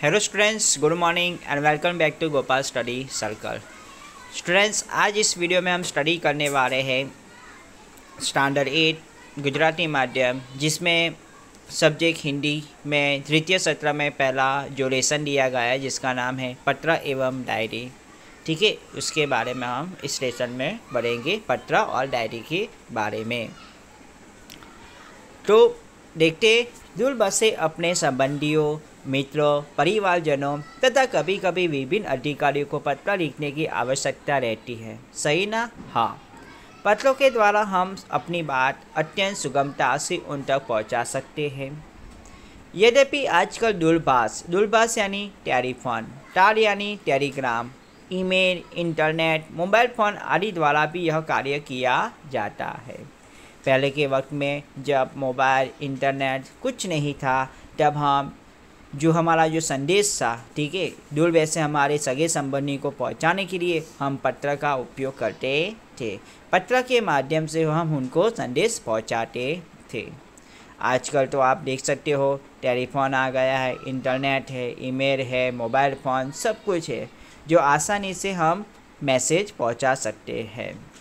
Hello students, good morning and welcome back to Gopal Study Circle. Students, आज इस video में हम स्टडी करने वाले हैं स्टैंडर्ड 8 गुजराती माध्यम, जिसमें सब्जेक्ट हिंदी में तृतीय सत्र में पहला जो लेसन दिया गया है जिसका नाम है पत्र एवं डायरी। ठीक है, उसके बारे में हम इस लेसन में पढ़ेंगे, पत्र और डायरी के बारे में। तो देखते दूर बसे अपने संबंधियों, मित्रों, परिवारजनों तथा कभी कभी विभिन्न अधिकारियों को पत्र लिखने की आवश्यकता रहती है, सही ना? हाँ, पत्रों के द्वारा हम अपनी बात अत्यंत सुगमता से उन तक पहुंचा सकते हैं। यद्यपि आजकल दूरभाष यानी टेलीफोन, तार यानी Telegram, email, internet, mobile phone आदि द्वारा भी यह कार्य किया जाता है। पहले के वक्त में जब मोबाइल, इंटरनेट कुछ नहीं था, तब हम हमारा जो संदेश था, ठीक है, दूर वैसे हमारे सगे संबंधी को पहुंचाने के लिए हम पत्र का उपयोग करते थे। पत्र के माध्यम से हम उनको संदेश पहुंचाते थे। आजकल तो आप देख सकते हो, टेलीफोन आ गया है, इंटरनेट है, ईमेल है, मोबाइल फ़ोन, सब कुछ है जो आसानी से हम मैसेज पहुंचा सकते हैं।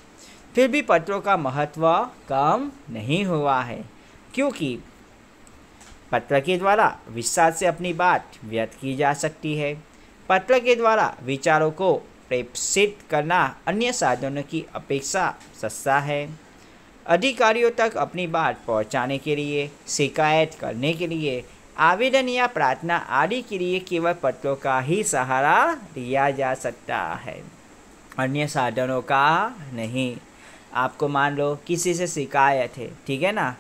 फिर भी पत्रों का महत्व कम नहीं हुआ है, क्योंकि पत्र के द्वारा विस्तार से अपनी बात व्यक्त की जा सकती है। पत्र के द्वारा विचारों को प्रेषित करना अन्य साधनों की अपेक्षा सस्ता है। अधिकारियों तक अपनी बात पहुंचाने के लिए, शिकायत करने के लिए, आवेदन या प्रार्थना आदि के लिए केवल पत्रों का ही सहारा लिया जा सकता है, अन्य साधनों का नहीं। आपको मान लो किसी से शिकायत है, ठीक है ना,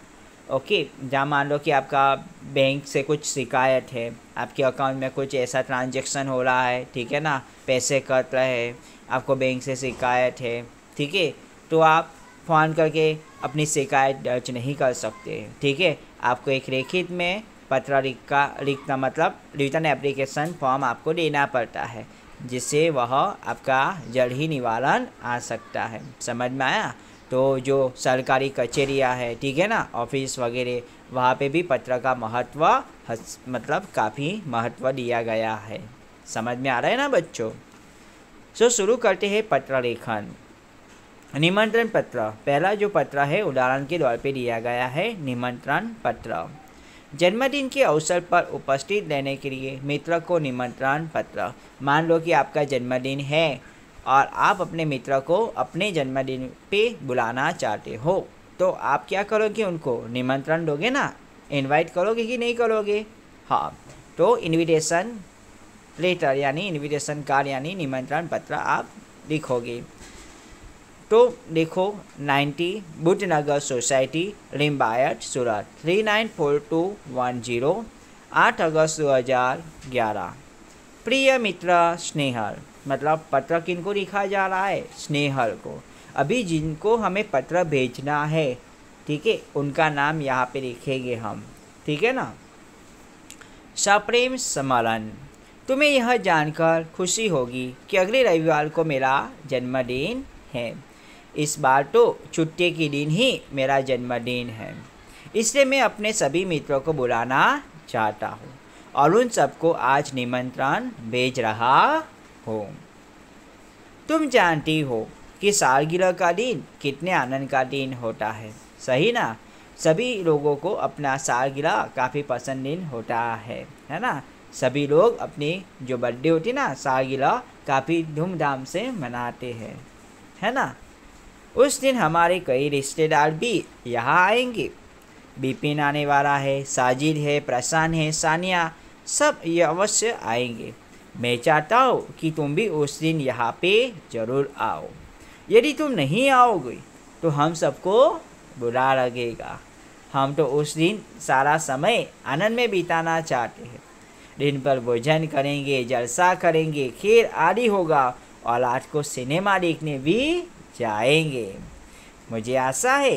ओके, जहाँ मान लो कि आपका बैंक से कुछ शिकायत है, आपके अकाउंट में कुछ ऐसा ट्रांजैक्शन हो रहा है, ठीक है ना, पैसे कट रहे हैं, आपको बैंक से शिकायत है, ठीक है, तो आप फ़ोन करके अपनी शिकायत दर्ज नहीं कर सकते, ठीक है। आपको एक लिखित में पत्र लिखना मतलब रिटर्न एप्लीकेशन फॉर्म आपको देना पड़ता है, जिससे वह आपका जल्द ही निवारण आ सकता है। समझ में आया? तो जो सरकारी कचहरियाँ है, ठीक है ना, ऑफिस वगैरह, वहाँ पे भी पत्र का महत्व मतलब काफ़ी महत्व दिया गया है। समझ में आ रहा है ना बच्चों? शुरू करते हैं पत्र लेखन। निमंत्रण पत्र, पहला जो पत्र है उदाहरण के तौर पे दिया गया है निमंत्रण पत्र। जन्मदिन के अवसर पर उपस्थित रहने के लिए मित्र को निमंत्रण पत्र। मान लो कि आपका जन्मदिन है और आप अपने मित्र को अपने जन्मदिन पे बुलाना चाहते हो, तो आप क्या करोगे? उनको निमंत्रण दोगे ना, इनवाइट करोगे कि नहीं करोगे? हाँ, तो इनविटेशन लेटर यानी इनविटेशन कार्ड यानी निमंत्रण पत्र आप लिखोगे। तो देखो 90 बुद्धनगर सोसाइटी, लिम्बायत, सूरत 394210, 8 अगस्त 2011। प्रिय मित्र स्नेहल, मतलब पत्र किनको लिखा जा रहा है? स्नेहल को। अभी जिनको हमें पत्र भेजना है, ठीक है, उनका नाम यहाँ पे लिखेंगे हम, ठीक है ना। सप्रेम सम्मेलन, तुम्हें यह जानकर खुशी होगी कि अगले रविवार को मेरा जन्मदिन है। इस बार तो छुट्टी के दिन ही मेरा जन्मदिन है, इसलिए मैं अपने सभी मित्रों को बुलाना चाहता हूँ और उन सबको आज निमंत्रण भेज रहा हूँ। तुम जानती हो कि सालगिरह का दिन कितने आनंद का दिन होता है, सही ना? सभी लोगों को अपना सालगिरह काफ़ी पसंदीन होता है ना। सभी लोग अपनी जो बर्थडे होती है ना, सालगिरह काफ़ी धूमधाम से मनाते हैं, है ना। उस दिन हमारे कई रिश्तेदार भी यहाँ आएंगे। बिपिन आने वाला है, साजिद है, प्रशांत है, सानिया, सब ये अवश्य आएंगे। मैं चाहता हूँ कि तुम भी उस दिन यहाँ पे ज़रूर आओ। यदि तुम नहीं आओगे तो हम सबको बुरा लगेगा। हम तो उस दिन सारा समय आनंद में बिताना चाहते हैं। दिन भर भोजन करेंगे, जलसा करेंगे, खेल आदि होगा और रात को सिनेमा देखने भी जाएंगे। मुझे आशा है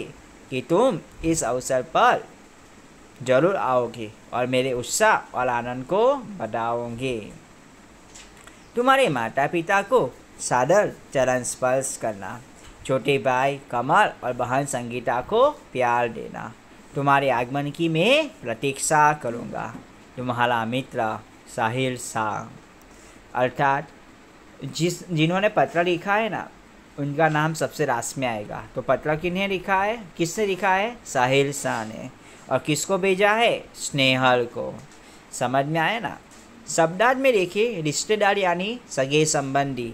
कि तुम इस अवसर पर ज़रूर आओगे और मेरे उत्साह और आनंद को बढ़ाओगे। तुम्हारे माता पिता को सादर चरण स्पर्श करना। छोटे भाई कमल और बहन संगीता को प्यार देना। तुम्हारे आगमन की मैं प्रतीक्षा करूँगा। तुम्हारा मित्र साहिल शाह। अर्थात जिन्होंने पत्र लिखा है ना, उनका नाम सबसे लास्ट में आएगा। तो पत्र किन्हें लिखा है, किसने लिखा है? साहिल शाह ने। और किसको भेजा है? स्नेहल को। समझ में आया ना? शब्दार्थ में देखिए, रिश्तेदार यानी सगे संबंधी,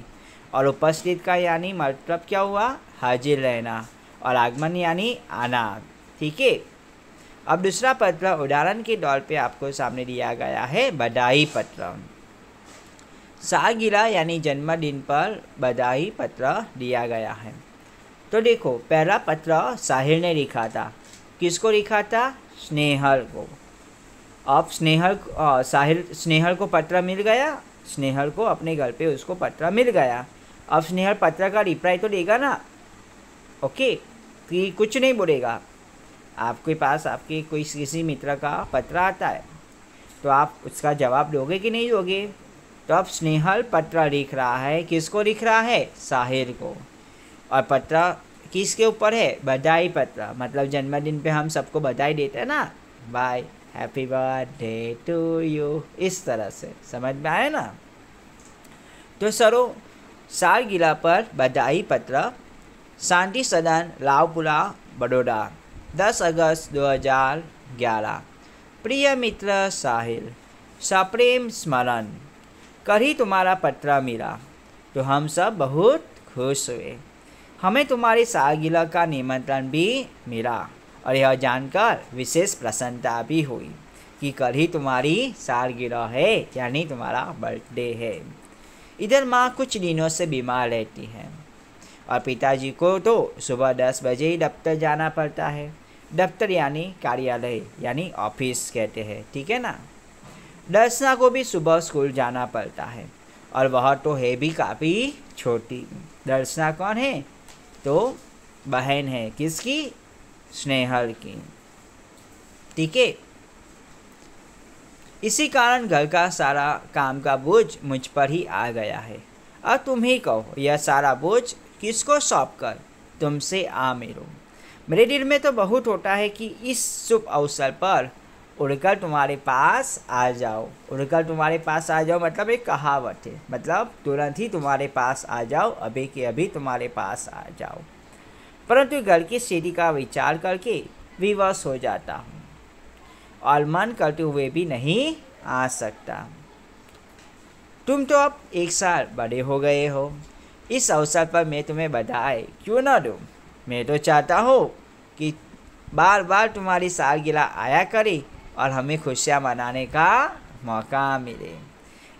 और उपस्थित का यानी मतलब क्या हुआ? हाजिर रहना, और आगमन यानी आना। ठीक है। अब दूसरा पत्र उदाहरण के तौर पे आपको सामने दिया गया है बधाई पत्र। सालगिरह यानी जन्मदिन पर बधाई पत्र दिया गया है। तो देखो, पहला पत्र साहिल ने लिखा था। किसको लिखा था? स्नेहल को। अब स्नेहल को पत्र मिल गया। स्नेहल को अपने घर पे उसको पत्र मिल गया। अब स्नेहल पत्र का रिप्लाई तो देगा ना, ओके, कि कुछ नहीं बोलेगा। आपके पास आपके कोई किसी मित्र का पत्र आता है, तो आप उसका जवाब दोगे कि नहीं दोगे? तो अब स्नेहल पत्र लिख रहा है। किसको लिख रहा है? साहिल को। और पत्र किसके ऊपर है? बधाई पत्र, मतलब जन्मदिन पे हम सबको बधाई देते हैं ना, by happy birthday to you, इस तरह से। समझ में आया ना? तो सरो सालगिरह पर बधाई पत्र, शांति सदन, लालपुरा, बड़ौदा, 10 अगस्त 2011। प्रिय मित्र साहिल, सप्रेम स्मरण, कल ही तुम्हारा पत्र मिला तो हम सब बहुत खुश हुए। हमें तुम्हारी सालगिरह का निमंत्रण भी मिला, और यह जानकर विशेष प्रसन्नता भी हुई कि कल ही तुम्हारी सालगिरह है, यानी तुम्हारा बर्थडे है। इधर माँ कुछ दिनों से बीमार रहती है, और पिताजी को तो सुबह 10 बजे ही दफ्तर जाना पड़ता है। दफ्तर यानी कार्यालय, यानी ऑफिस कहते हैं, ठीक है ना। दर्शना को भी सुबह स्कूल जाना पड़ता है, और वह तो है भी काफ़ी छोटी। दर्शना कौन है? तो बहन है। किसकी? स्नेहल की। ठीक है। इसी कारण घर का सारा काम का बोझ मुझ पर ही आ गया है। अब तुम ही कहो, यह सारा बोझ किसको सौंप कर तुमसे आ मिलो। मेरे दिल में तो बहुत होता है कि इस शुभ अवसर पर उड़कर तुम्हारे पास आ जाओ। उड़कर तुम्हारे पास आ जाओ मतलब एक कहावत है, मतलब तुरंत ही तुम्हारे पास आ जाओ, अभी के अभी तुम्हारे पास आ जाओ। परंतु घर की स्थिति का विचार करके विवश हो जाता हूँ, और मन करते हुए भी नहीं आ सकता। तुम तो अब 1 साल बड़े हो गए हो। इस अवसर पर मैं तुम्हें बधाई क्यों ना दूँ। मैं तो चाहता हूँ कि बार बार तुम्हारी सालगिरह आया करे और हमें खुशियाँ मनाने का मौका मिले।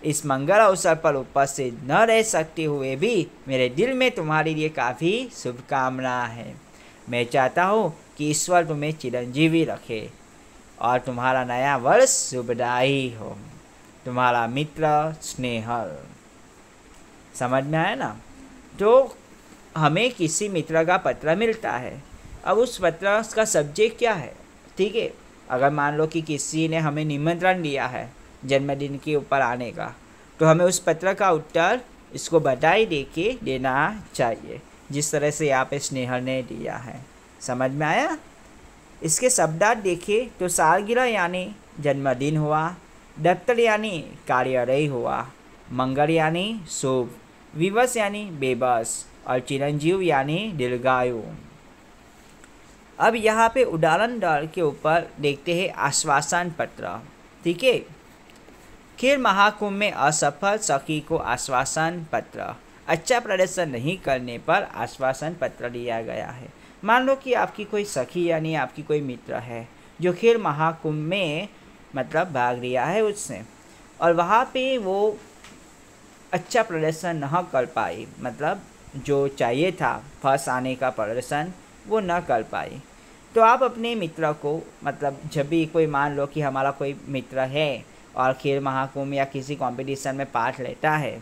इस मंगल अवसर पर उपस्थित न रह सकते हुए भी मेरे दिल में तुम्हारे लिए काफ़ी शुभकामना है। मैं चाहता हूँ कि ईश्वर तुम्हें चिरंजीवी रखे और तुम्हारा नया वर्ष शुभदायी हो। तुम्हारा मित्र स्नेहल। समझ में आया ना? तो हमें किसी मित्र का पत्र मिलता है। अब उस पत्र का सब्जेक्ट क्या है? ठीक है, अगर मान लो कि किसी ने हमें निमंत्रण दिया है जन्मदिन के ऊपर आने का, तो हमें उस पत्र का उत्तर इसको बधाई दे के देना चाहिए, जिस तरह से यहाँ पे स्नेहल ने दिया है। समझ में आया? इसके शब्दार्थ देखिए तो सालगिरह यानी जन्मदिन हुआ, दफ्तर यानी कार्यालय हुआ, मंगल यानी शुभ, विवश यानी बेबस, और चिरंजीव यानी दीर्घायु। अब यहाँ पे उदाहरण दर के ऊपर देखते हैं आश्वासन पत्र। ठीक है। खेल महाकुंभ में असफल सखी को आश्वासन पत्र। अच्छा प्रदर्शन नहीं करने पर आश्वासन पत्र दिया गया है। मान लो कि आपकी कोई सखी यानी आपकी कोई मित्र है जो खेल महाकुंभ में मतलब भाग लिया है उसने, और वहाँ पे वो अच्छा प्रदर्शन न कर पाई, मतलब जो चाहिए था फर्स्ट आने का प्रदर्शन वो न कर पाई। तो आप अपने मित्र को, मतलब जब भी कोई मान लो कि हमारा कोई मित्र है और खेल महाकुंभ या किसी कंपटीशन में पार्ट लेता है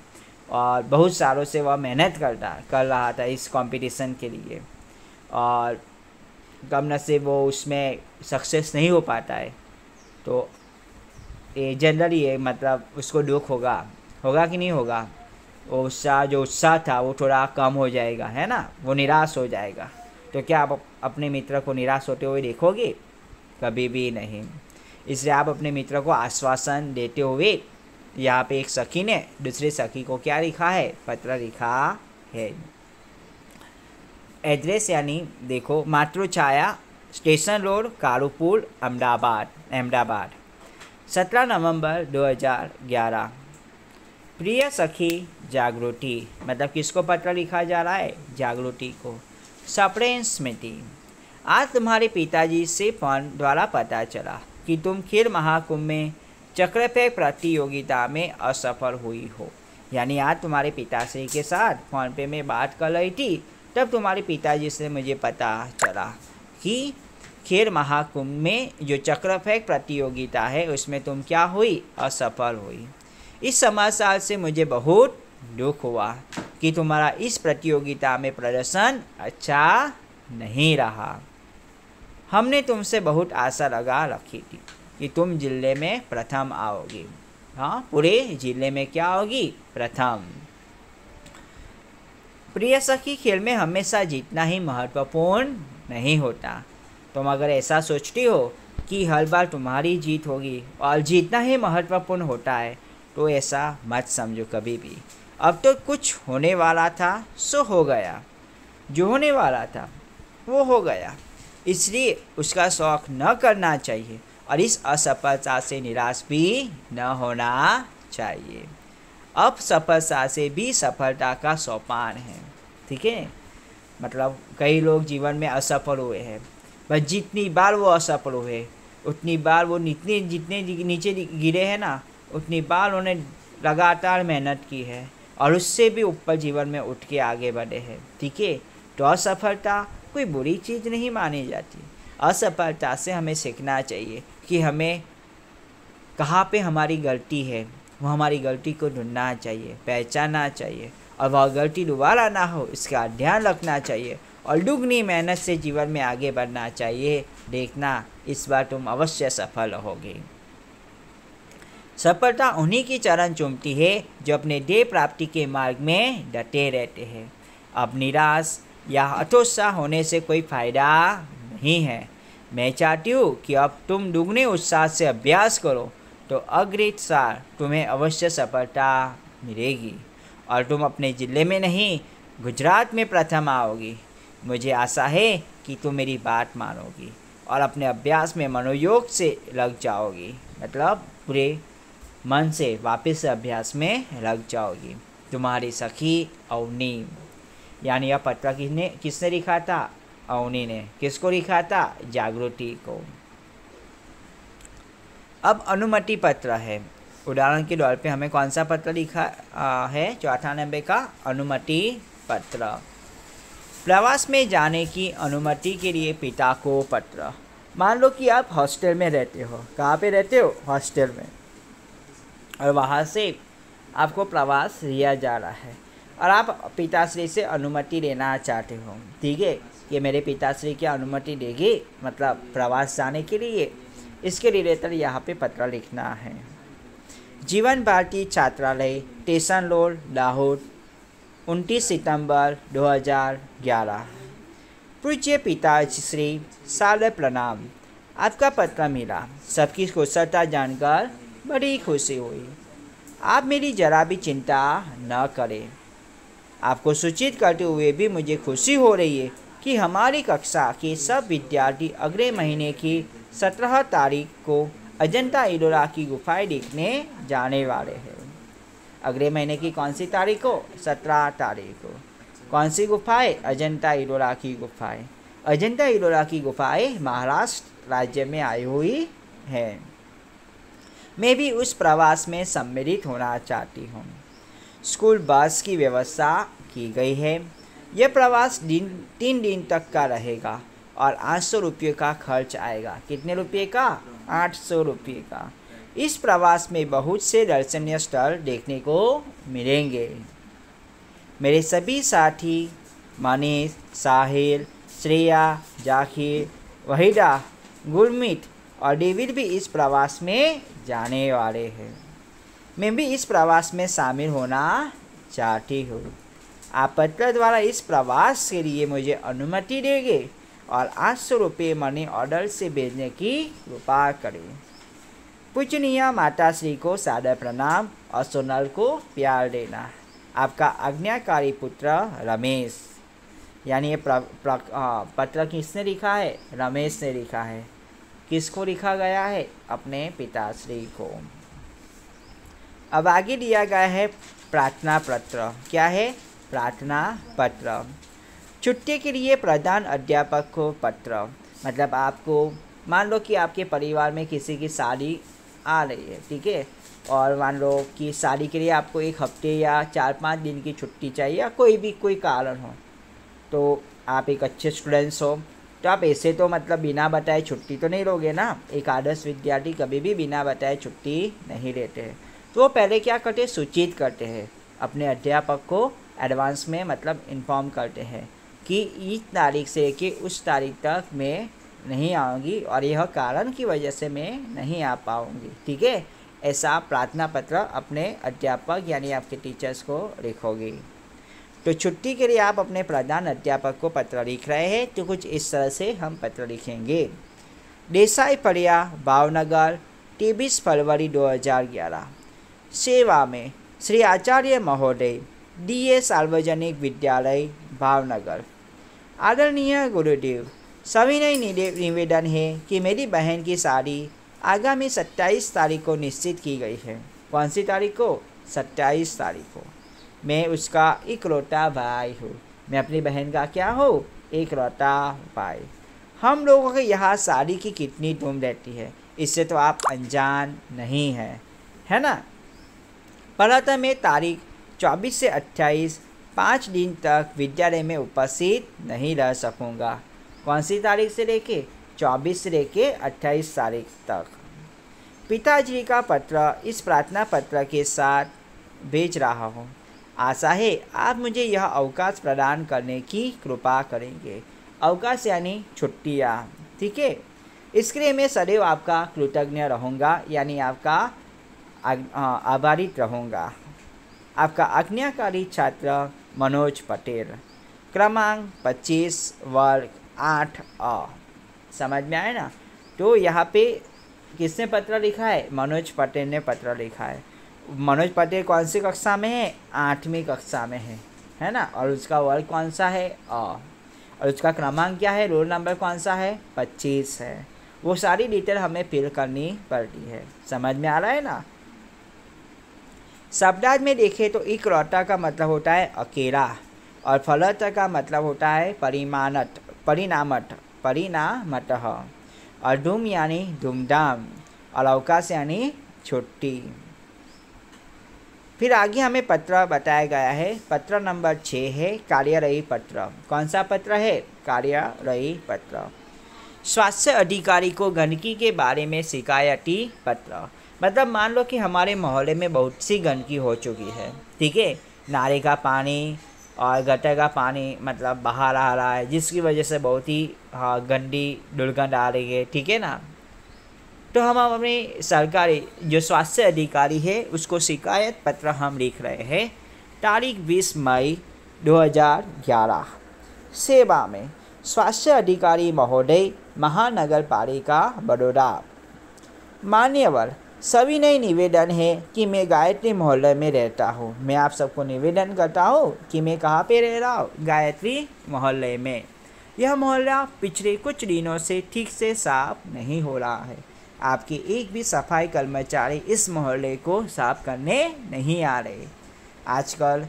और बहुत सालों से वह मेहनत कर रहा था इस कंपटीशन के लिए, और कम नसीब वो उसमें सक्सेस नहीं हो पाता है, तो ये जनरली है, मतलब उसको दुख होगा कि नहीं होगा? वो जो उत्साह था वो थोड़ा कम हो जाएगा, है ना, वो निराश हो जाएगा। तो क्या आप अपने मित्र को निराश होते हुए देखोगे? कभी भी नहीं। इसलिए आप अपने मित्र को आश्वासन देते हुए यहाँ पे एक सखी ने दूसरे सखी को क्या लिखा है, पत्र लिखा है। एड्रेस यानी देखो, मातृछाया, स्टेशन रोड, कारूपुर, अहमदाबाद 17 नवंबर 2011। प्रिय सखी जागृति, मतलब किसको पत्र लिखा जा रहा है, जागृति को। सप्रेम स्मृति, आज तुम्हारे पिताजी से फोन द्वारा पता चला कि तुम खेल महाकुंभ में चक्रफेंक प्रतियोगिता में असफल हुई हो। यानी आज तुम्हारे पिताश्री के साथ फ़ोन पे में बात कर रही थी, तब तुम्हारे पिताजी से मुझे पता चला कि खेल महाकुंभ में जो चक्रफेंक प्रतियोगिता है उसमें तुम क्या हुई, असफल हुई। इस समाचार से मुझे बहुत दुख हुआ कि तुम्हारा इस प्रतियोगिता में प्रदर्शन अच्छा नहीं रहा। हमने तुमसे बहुत आशा लगा रखी थी कि तुम जिले में प्रथम आओगी। हाँ, पूरे जिले में क्या होगी, प्रथम। प्रिय सखी, खेल में हमेशा जीतना ही महत्वपूर्ण नहीं होता। तुम अगर ऐसा सोचती हो कि हर बार तुम्हारी जीत होगी और जीतना ही महत्वपूर्ण होता है, तो ऐसा मत समझो कभी भी। अब तो कुछ होने वाला था सो हो गया, जो होने वाला था वो हो गया, इसलिए उसका शौक न करना चाहिए और इस असफलता से निराश भी न होना चाहिए। अब सफलता से भी सफलता का सोपान है, ठीक है। मतलब कई लोग जीवन में असफल हुए हैं, बस जितनी बार वो असफल हुए उतनी बार वो जितने नीचे गिरे हैं ना, उतनी बार उन्हें लगातार मेहनत की है और उससे भी ऊपर जीवन में उठ के आगे बढ़े हैं, ठीक है। तो असफलता कोई बुरी चीज़ नहीं मानी जाती। असफलता से हमें सीखना चाहिए कि हमें कहाँ पे हमारी गलती है, वो हमारी गलती को ढूंढना चाहिए, पहचानना चाहिए और वह गलती दोबारा ना हो इसका ध्यान रखना चाहिए और दुगनी मेहनत से जीवन में आगे बढ़ना चाहिए। देखना, इस बार तुम अवश्य सफल होगे। सफलता उन्हीं की चरण चूमती है जो अपने ध्येय प्राप्ति के मार्ग में डटे रहते हैं। अब निराश या हतोत्साह होने से कोई फायदा नहीं है। मैं चाहती हूँ कि अब तुम दुगने उत्साह से अभ्यास करो तो अग्रिम साल तुम्हें अवश्य सफलता मिलेगी और तुम अपने ज़िले में नहीं गुजरात में प्रथम आओगी। मुझे आशा है कि तुम मेरी बात मानोगी और अपने अभ्यास में मनोयोग से लग जाओगी, मतलब पूरे मन से वापस अभ्यास में लग जाओगी। तुम्हारी सखी अवनी। यानी यह पत्र किसने लिखा था, अवनी ने। किसको लिखा था, जागृति को। अब अनुमति पत्र है। उदाहरण के तौर पे हमें कौन सा पत्र लिखा है, चौथा नंबर का अनुमति पत्र। प्रवास में जाने की अनुमति के लिए पिता को पत्र। मान लो कि आप हॉस्टल में रहते हो। कहाँ पे रहते हो, हॉस्टल में, और वहाँ से आपको प्रवास लिया जा रहा है और आप पिताश्री से अनुमति लेना चाहते हो, ठीक है। ये मेरे पिताश्री की अनुमति देगी, मतलब प्रवास जाने के लिए। इसके रिलेटेड यहाँ पे पत्र लिखना है। जीवन भारती छात्रालय, स्टेशन रोड, लाहौर, 29 सितंबर 2011। पूज्य पिताश्री, सादर प्रणाम। आपका पत्र मिला, सबकी कुशलता जानकर बड़ी खुशी हुई। आप मेरी जरा भी चिंता न करें। आपको सूचित करते हुए भी मुझे खुशी हो रही है कि हमारी कक्षा के सब विद्यार्थी अगले महीने की 17 तारीख को अजंता इलोरा की गुफाएं देखने जाने वाले हैं। अगले महीने की कौन सी तारीख को, 17 तारीख को। कौन सी गुफाएं, अजंता इलोरा की गुफाएं। अजंता इलोरा की गुफाएं महाराष्ट्र राज्य में आई हुई है। मैं भी उस प्रवास में सम्मिलित होना चाहती हूँ। स्कूल बस की व्यवस्था की गई है। यह प्रवास 3 दिन तक का रहेगा और 800 रुपये का खर्च आएगा। कितने रुपये का, 800 रुपये का। इस प्रवास में बहुत से दर्शनीय स्थल देखने को मिलेंगे। मेरे सभी साथी मनीष, साहिल, श्रेया, जाकिर, वहीदा, गुरमीत और डेविड भी इस प्रवास में जाने वाले हैं। मैं भी इस प्रवास में शामिल होना चाहती हूँ। आप पत्र द्वारा इस प्रवास के लिए मुझे अनुमति देंगे और 800 रुपये मनी ऑर्डर से भेजने की कृपा करें। पूजनीय माताश्री को सादर प्रणाम और सोनल को प्यार देना। आपका आज्ञाकारी पुत्र रमेश, यानी ये पत्र किसने लिखा है? रमेश ने लिखा है। किसको लिखा गया है? अपने पिताश्री को। अब आगे दिया गया है प्रार्थना पत्र। क्या है? प्रार्थना पत्र। छुट्टी के लिए प्रधान अध्यापक को पत्र, मतलब आपको मान लो कि आपके परिवार में किसी की शादी आ रही है, ठीक है, और मान लो कि शादी के लिए आपको 1 हफ्ते या 4-5 दिन की छुट्टी चाहिए या कोई कारण हो, तो आप एक अच्छे स्टूडेंट्स हो तो आप ऐसे तो मतलब बिना बताए छुट्टी तो नहीं लोगे ना। एक आदर्श विद्यार्थी कभी भी बिना बताए छुट्टी नहीं लेते हैं। तो वो पहले क्या करते हैं? सूचित करते हैं अपने अध्यापक को, एडवांस में मतलब इन्फॉर्म करते हैं कि इस तारीख से कि उस तारीख तक मैं नहीं आऊँगी और यह कारण की वजह से मैं नहीं आ पाऊँगी, ठीक है। ऐसा प्रार्थना पत्र अपने अध्यापक यानी आपके टीचर्स को लिखोगे। तो छुट्टी के लिए आप अपने प्रधान अध्यापक को पत्र लिख रहे हैं तो कुछ इस तरह से हम पत्र लिखेंगे। देसाई फड़िया, भावनगर, 23 फरवरी 2011। सेवा में श्री आचार्य महोदय, DA सार्वजनिक विद्यालय भावनगर। आदरणीय गुरुदेव, सविनय निवेदन है कि मेरी बहन की शादी आगामी 27 तारीख को निश्चित की गई है। कौन सी तारीख को? 27 तारीख को। मैं उसका इकलौता भाई हूँ। मैं अपनी बहन का क्या हूँ? इकलौता भाई। हम लोगों के यहाँ शादी की कितनी धूम रहती है, इससे तो आप अनजान नहीं हैं, है ना। परंतु मैं तारीख 24 से 28 5 दिन तक विद्यालय में उपस्थित नहीं रह सकूँगा। कौन सी तारीख से लेके? 24 से लेके 28 तारीख तक। पिताजी का पत्र इस प्रार्थना पत्र के साथ भेज रहा हूँ। आशा है आप मुझे यह अवकाश प्रदान करने की कृपा करेंगे। अवकाश यानी छुट्टियाँ, ठीक है। इसके लिए मैं सदैव आपका कृतज्ञ रहूँगा, यानी आपका आभारित रहूँगा। आपका आज्ञाकारी छात्र मनोज पटेल, क्रमांक 25, वर्ग 8A। समझ में आए ना। तो यहाँ पे किसने पत्र लिखा है? मनोज पटेल ने पत्र लिखा है। मनोज पटेल कौन सी कक्षा में है? 8वीं कक्षा में है ना। और उसका वर्ग कौन सा है? और उसका क्रमांक क्या है? रोल नंबर कौन सा है? 25 है। वो सारी डिटेल हमें फिल करनी पड़ती है। समझ में आ रहा है ना। शब्दार्थ में देखें तो इकलौता का मतलब होता है अकेला और फलत का मतलब होता है परिणामतः और धूम यानी धूमधाम और अवकाश यानी छुट्टी। फिर आगे हमें पत्र बताया गया है। पत्र नंबर 6 है कार्यरही पत्र। कौन सा पत्र है? कार्यरही पत्र। स्वास्थ्य अधिकारी को गंदगी के बारे में शिकायती पत्र। मतलब मान लो कि हमारे मोहल्ले में बहुत सी गंदगी हो चुकी है, ठीक है। नाले का पानी और गटर का पानी मतलब बाहर आ रहा है, जिसकी वजह से बहुत ही गंदी दुर्गंध आ रही है, ठीक है ना। तो हम अपने सरकारी जो स्वास्थ्य अधिकारी है उसको शिकायत पत्र हम लिख रहे हैं। तारीख 20 मई 2011। सेवा में स्वास्थ्य अधिकारी महोदय, महानगर पालिका बड़ौदा। मान्यवर, सविनय निवेदन है कि मैं गायत्री मोहल्ले में रहता हूँ। मैं आप सबको निवेदन करता हूँ कि मैं कहाँ पे रह रहा हूँ? गायत्री मोहल्ले में। यह मोहल्ला पिछले कुछ दिनों से ठीक से साफ नहीं हो रहा है। आपके एक भी सफाई कर्मचारी इस मोहल्ले को साफ करने नहीं आ रहे। आजकल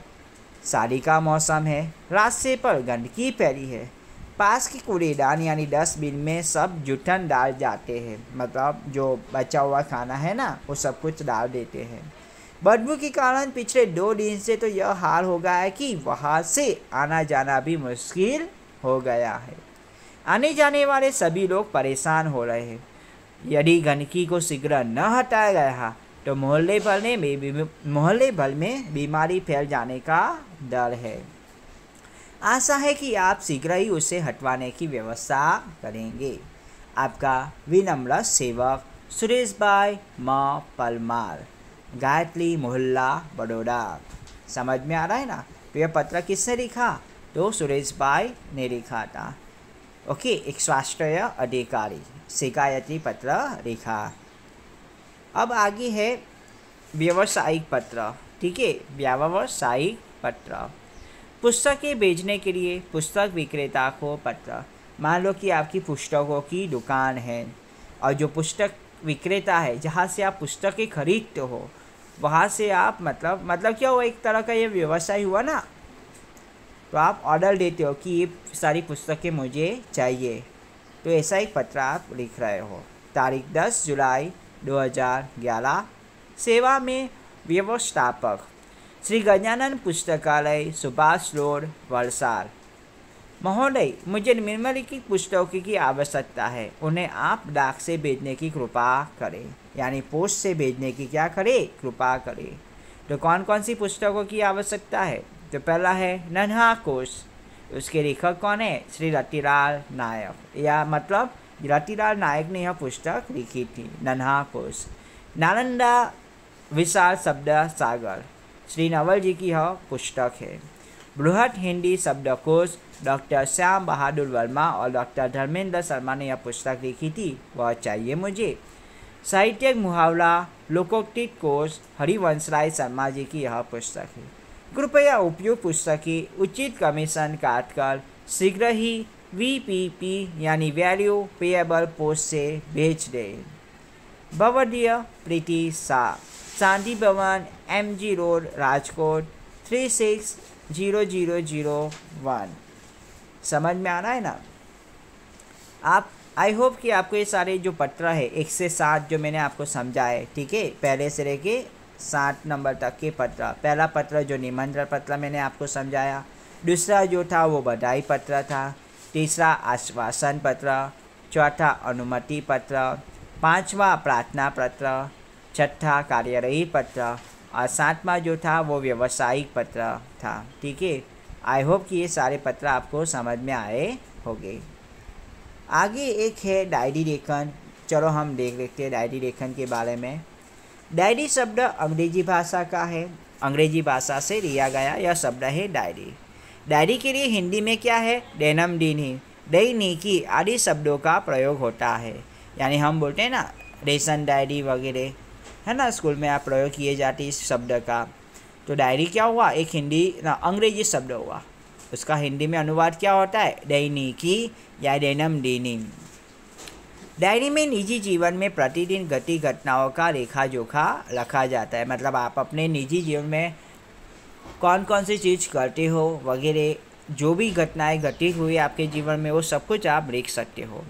शादी का मौसम है, रास्ते पर गंदगी फैली है। पास की कूड़ेदान यानी डस्टबिन में सब जूठन डाल जाते हैं, मतलब जो बचा हुआ खाना है ना वो सब कुछ डाल देते हैं। बदबू के कारण पिछले 2 दिन से तो यह हाल हो गया है कि वहाँ से आना जाना भी मुश्किल हो गया है। आने जाने वाले सभी लोग परेशान हो रहे हैं। यदि गंदगी को शीघ्र न हटाया गया तो मोहल्ले भर में बीमारी फैल जाने का डर है। आशा है कि आप शीघ्र ही उसे हटवाने की व्यवस्था करेंगे। आपका विनम्र सेवक सुरेश भाई माँ पलमार, गायत्री मोहल्ला बड़ौदा। समझ में आ रहा है ना। तो यह पत्र किसने लिखा? तो सुरेश भाई ने लिखा था। ओके, एक स्वास्थ्य अधिकारी शिकायती पत्र लिखा। अब आगे है व्यावसायिक पत्र। ठीक है, व्यावसायिक पत्र, पुस्तकें बेचने के लिए पुस्तक विक्रेता को पत्र। मान लो कि आपकी पुस्तकों की दुकान है और जो पुस्तक विक्रेता है जहाँ से आप पुस्तकें खरीदते हो वहाँ से आप मतलब क्या हुआ, एक तरह का ये व्यवसाय हुआ ना। तो आप ऑर्डर देते हो कि ये सारी पुस्तकें मुझे चाहिए, तो ऐसा एक पत्र आप लिख रहे हो। तारीख 10 जुलाई 2011। सेवा में व्यवस्थापक श्री गजानन पुस्तकालय, सुभाष रोड, वलसाड। महोदय, मुझे निम्नलिखित पुस्तकों की आवश्यकता है, उन्हें आप डाक से भेजने की कृपा करें। यानी पोस्ट से भेजने की क्या करें, कृपा करें। तो कौन कौन सी पुस्तकों की आवश्यकता है? तो पहला है नन्हा कोश, उसके लेखक कौन है? श्री रतिलाल नायक, या मतलब रतिलाल नायक ने यह पुस्तक लिखी थी, नन्हा कोश। नालंदा विशाल शब्द सागर, श्री नवल जी की यह पुस्तक है। बृहद हिंदी शब्दकोश, डॉक्टर श्याम बहादुर वर्मा और डॉक्टर धर्मेंद्र शर्मा ने यह पुस्तक लिखी थी, वह चाहिए मुझे। साहित्यिक मुहावरा लोकोक्ति कोश, हरिवंश राय शर्मा जी की यह पुस्तक है। कृपया उपयुक्त पुस्तकें उचित कमीशन काटकर शीघ्र ही VPP यानी वैल्यू पेएबल पोस्ट से भेज दें। भवदीय प्रीति शाह, शांति भवन, MG रोड, राजकोट 360001। समझ में आ रहा है ना? आप आई होप कि आपको ये सारे जो पत्र है 1 से 7 जो मैंने आपको समझाए, ठीक है, पहले से लेके 7 नंबर तक के पत्र। पहला पत्र जो निमंत्रण पत्र मैंने आपको समझाया, दूसरा जो था वो बधाई पत्र था, तीसरा आश्वासन पत्र, चौथा अनुमति पत्र, पांचवा प्रार्थना पत्र, छठा कार्यवाही पत्र और सातवां जो था वो व्यवसायिक पत्र था। ठीक है, आई होप कि ये सारे पत्र आपको समझ में आए होंगे। आगे एक है डायरी लेखन। चलो हम देख लेते हैं डायरी लेखन के बारे में। डायरी शब्द अंग्रेजी भाषा का है, अंग्रेजी भाषा से लिया गया यह शब्द है डायरी। डायरी के लिए हिंदी में क्या है? दैनंदिनी, दैनिकी आदि शब्दों का प्रयोग होता है। यानी हम बोलते हैं ना रेशन डायरी वगैरह, है ना, स्कूल में आप प्रयोग किए जाते इस शब्द का। तो डायरी क्या हुआ? एक हिंदी अंग्रेजी शब्द हुआ, उसका हिंदी में अनुवाद क्या होता है? दैनिकी या दैनंदिनी। डायरी में निजी जीवन में प्रतिदिन घटी घटनाओं का लेखा जोखा रखा जाता है। मतलब आप अपने निजी जीवन में कौन कौन सी चीज़ करते हो वगैरह, जो भी घटनाएं घटित हुई आपके जीवन में वो सब कुछ आप लिख सकते हो।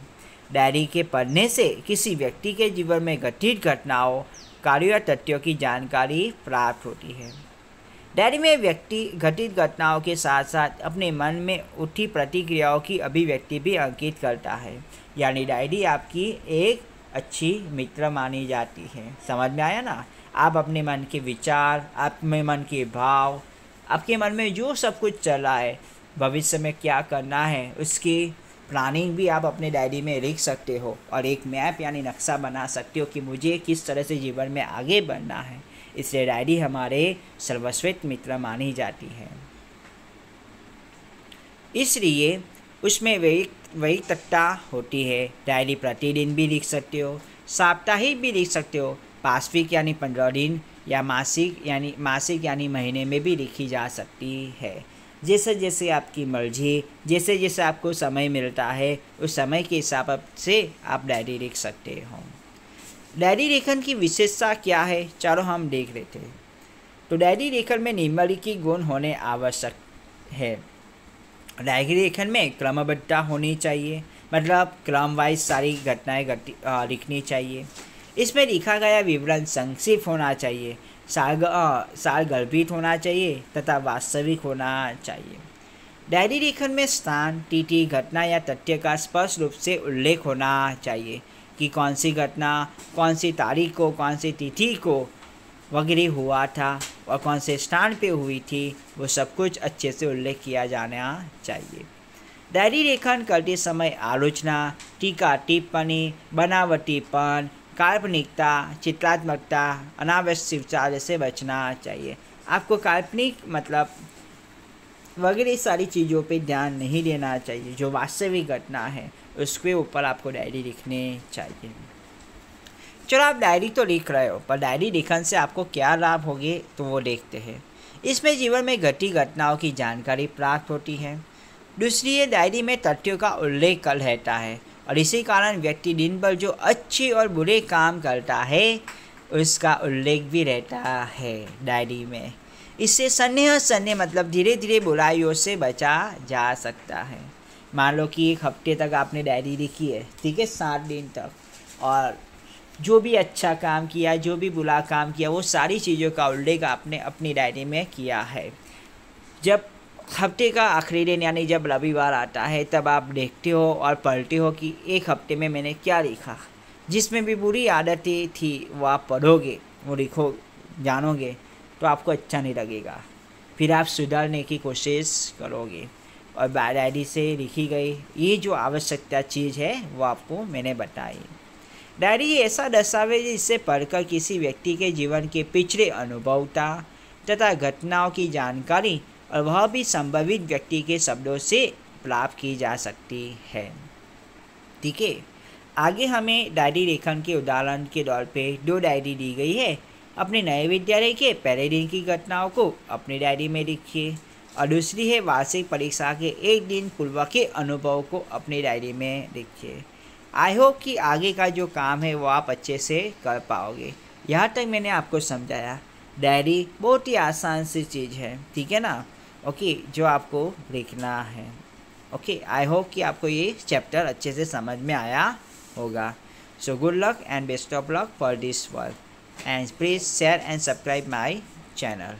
डायरी के पढ़ने से किसी व्यक्ति के जीवन में घटित घटनाओं, कार्यों या तथ्यों की जानकारी प्राप्त होती है। डायरी में व्यक्ति घटित घटनाओं के साथ साथ अपने मन में उठी प्रतिक्रियाओं की अभिव्यक्ति भी अंकित करता है। यानी डायरी आपकी एक अच्छी मित्र मानी जाती है। समझ में आया ना? आप अपने मन के विचार, अपने मन के भाव, आपके मन में जो सब कुछ चल रहा है, भविष्य में क्या करना है, उसकी प्लानिंग भी आप अपने डायरी में लिख सकते हो और एक मैप यानी नक्शा बना सकते हो कि मुझे किस तरह से जीवन में आगे बढ़ना है। इसलिए डायरी हमारे सर्वश्रेष्ठ मित्र मानी जाती है। इसलिए उसमें वैयक्तिकता होती है। डायरी प्रतिदिन भी लिख सकते हो, साप्ताहिक भी लिख सकते हो, पाक्षिक यानी 15 दिन, या मासिक यानी महीने में भी लिखी जा सकती है। जैसे जैसे आपकी मर्जी, जैसे जैसे आपको समय मिलता है उस समय के हिसाब से आप डायरी लिख सकते हो। डायरी लेखन की विशेषता क्या है? चलो हम देख लेते हैं। तो डायरी लेखन में निम्नलिखित गुण होने आवश्यक है। डायरी लेखन में क्रमबद्धता होनी चाहिए, मतलब क्रम वाइज सारी घटनाएं लिखनी चाहिए। इसमें लिखा गया विवरण संक्षिप्त होना चाहिए, सारगर्भित होना चाहिए तथा वास्तविक होना चाहिए। डायरी लेखन में स्थान, तिथि, घटना या तथ्य का स्पष्ट रूप से उल्लेख होना चाहिए कि कौन सी घटना, कौन सी तारीख को, कौन सी तिथि को वगैरह हुआ था और कौन से स्थान पे हुई थी, वो सब कुछ अच्छे से उल्लेख किया जाना चाहिए। डायरी लेखन करते समय आलोचना, टीका टिप्पणी, बनावटीपन, काल्पनिकता, चित्रात्मकता, अनावश्यक विचार से बचना चाहिए। आपको काल्पनिक मतलब वगैरह सारी चीज़ों पे ध्यान नहीं देना चाहिए। जो वास्तविक घटना है उसके ऊपर आपको डायरी लिखनी चाहिए। चलो आप डायरी तो लिख रहे हो, पर डायरी लिखने से आपको क्या लाभ होंगे तो वो देखते हैं। इसमें जीवन में घटी घटनाओं की जानकारी प्राप्त होती है। दूसरी ये डायरी में तथ्यों का उल्लेख कर रहता है और इसी कारण व्यक्ति दिन भर जो अच्छे और बुरे काम करता है उसका उल्लेख भी रहता है डायरी में। इससे संदेह मतलब धीरे धीरे बुराइयों से बचा जा सकता है। मान लो कि 1 हफ्ते तक आपने डायरी लिखी है, ठीक है, 7 दिन तक, और जो भी अच्छा काम किया, जो भी बुरा काम किया, वो सारी चीज़ों का उल्लेख आपने अपनी डायरी में किया है। जब हफ्ते का आखिरी दिन यानी जब रविवार आता है तब आप देखते हो और पढ़ते हो कि 1 हफ्ते में मैंने क्या लिखा। जिसमें भी बुरी आदतें थी वो आप पढ़ोगे, वो लिखो, जानोगे तो आपको अच्छा नहीं लगेगा। फिर आप सुधारने की कोशिश करोगे और डायरी से लिखी गई ये जो आवश्यकता चीज़ है वो आपको मैंने बताई। डायरी ऐसा दस्तावेज जिससे पढ़कर किसी व्यक्ति के जीवन के पिछले अनुभवता तथा घटनाओं की जानकारी और वह भी संभावित व्यक्ति के शब्दों से प्राप्त की जा सकती है। ठीक है, आगे हमें डायरी लेखन के उदाहरण के तौर पे 2 डायरी दी गई है। अपने नए विद्यालय के पहले दिन की घटनाओं को अपनी डायरी में लिखिए और दूसरी है वार्षिक परीक्षा के 1 दिन पूर्व के अनुभव को अपनी डायरी में लिखिए। आई होप कि आगे का जो काम है वो आप अच्छे से कर पाओगे। यहाँ तक मैंने आपको समझाया। डायरी बहुत ही आसान सी चीज़ है, ठीक है ना, ओके, जो आपको लिखना है। ओके, आई होप कि आपको ये चैप्टर अच्छे से समझ में आया होगा। So good luck and best of luck for this work and please share and subscribe my channel.